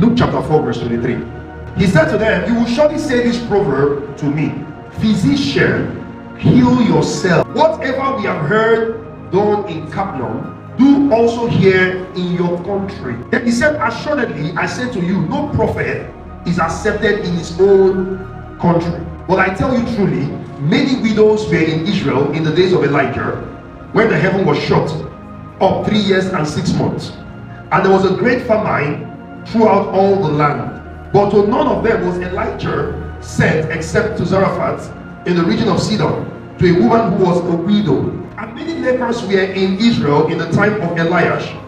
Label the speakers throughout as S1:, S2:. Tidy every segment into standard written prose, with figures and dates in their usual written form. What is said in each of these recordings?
S1: Luke chapter 4 verse 23. He said to them, you will surely say this proverb to me, physician, heal yourself. Whatever we have heard done in Capernaum, do also here in your country. Then he said, assuredly I say to you, no prophet is accepted in his own country. But I tell you truly, many widows were in Israel in the days of Elijah, when the heaven was shut up 3 years and 6 months, and there was a great famine throughout all the land. But to none of them was Elijah sent except to Zarephath in the region of Sidon, to a woman who was a widow. And many lepers were in Israel in the time of Elisha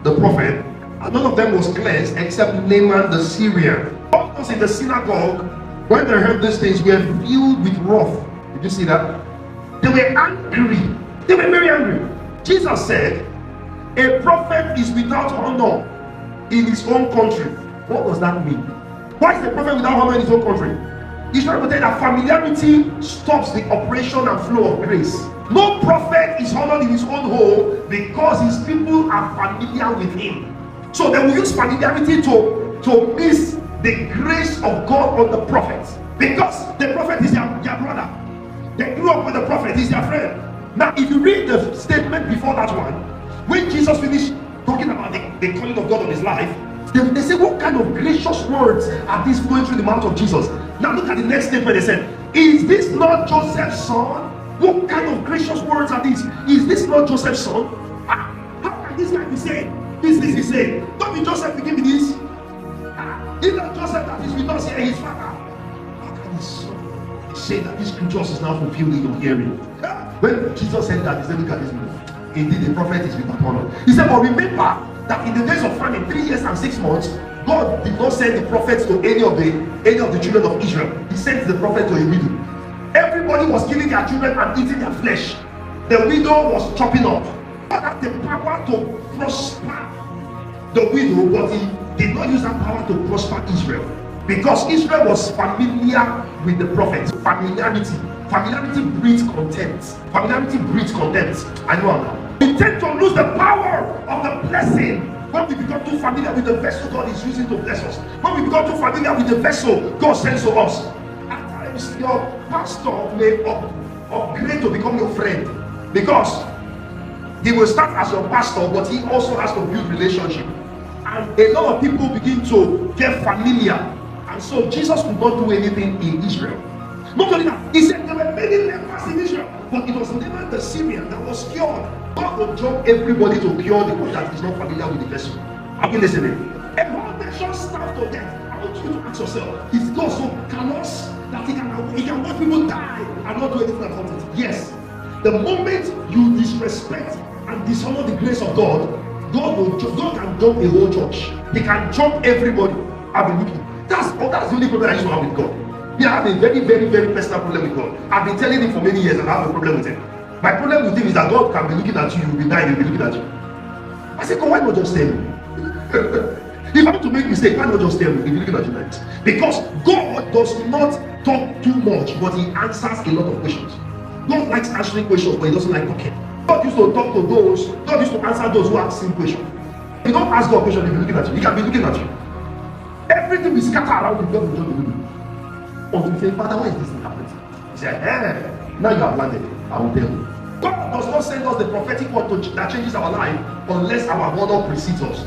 S1: the prophet, and none of them was cleansed except Naaman the Syrian. All those in the synagogue, when they heard these things, were filled with wrath. Did you see that? They were angry. They were very angry. Jesus said, a prophet is without honor in his own country. What does that mean? Why is a prophet without honor in his own country? He's trying to tell that familiarity stops the operation and flow of grace. No prophet is honored in his own home because his people are familiar with him. So they will use familiarity to miss the grace of God on the prophet, because the prophet is their brother. They grew up with the prophet, he's their friend. Now if you read the statement before that one, when Jesus finished talking about the calling of God on his life, they say, what kind of gracious words are these flowing through the mouth of Jesus? Now look at the next statement. They said, is this not Joseph's son? What kind of gracious words are these? Is this not Joseph's son? How can this guy be saying this is saying? Don't be Joseph to give me this. Is not Joseph that is with us here, his father? How can his son say that this scriptures is now fulfilled in your hearing? When Jesus said that, he said, look at this man. Indeed, the prophet is without honor. He said, but remember that in the days of famine, 3 years and 6 months, God did not send the prophets to any of the children of Israel. He sent the prophet to a widow. Everybody was killing their children and eating their flesh. The widow was chopping up. God had the power to prosper the widow, but he did not use that power to prosper Israel, because Israel was familiar with the prophets. Familiarity breeds contempt. Familiarity breeds contempt. I know now. We tend to lose the power of the blessing when we become too familiar with the vessel God is using to bless us. When we become too familiar with the vessel God sends to us. At times your pastor may upgrade to become your friend, because he will start as your pastor, but he also has to build relationship. And a lot of people begin to get familiar, and so Jesus could not do anything in Israel. Not only that, he said there were many lepers in Israel, but it was Naaman the Syrian that was cured. God will drop everybody to cure the one that is not familiar with the vessel. Are you listening? A whole nation starved to death. I want you to ask yourself, is God so callous that he can watch people die and not do anything about it? Yes. The moment you disrespect and dishonor the grace of God, God can jump a whole church. He can jump everybody. I've been looking. That's the only problem I used to have with God. Yeah, I have a very, very, very personal problem with God. I've been telling him for many years and I have a problem with him. My problem with him is that God can be looking at you, you'll be dying, he'll be looking at you. I said, God, why not just tell me? If I want to make mistake, why not just tell me? He'll be looking at you like this. Because God does not talk too much, but he answers a lot of questions. God likes answering questions, but he doesn't like talking. God used to talk to those, God used to answer those who ask him questions. If you don't ask God a question, he'll be looking at you. He can be looking at you. Everything will scatter around you, God will just be looking. Until you say, Father, why is this thing happening? He said, now you have landed it. I will tell you. God does not send us the prophetic word that changes our life unless our honor precedes us.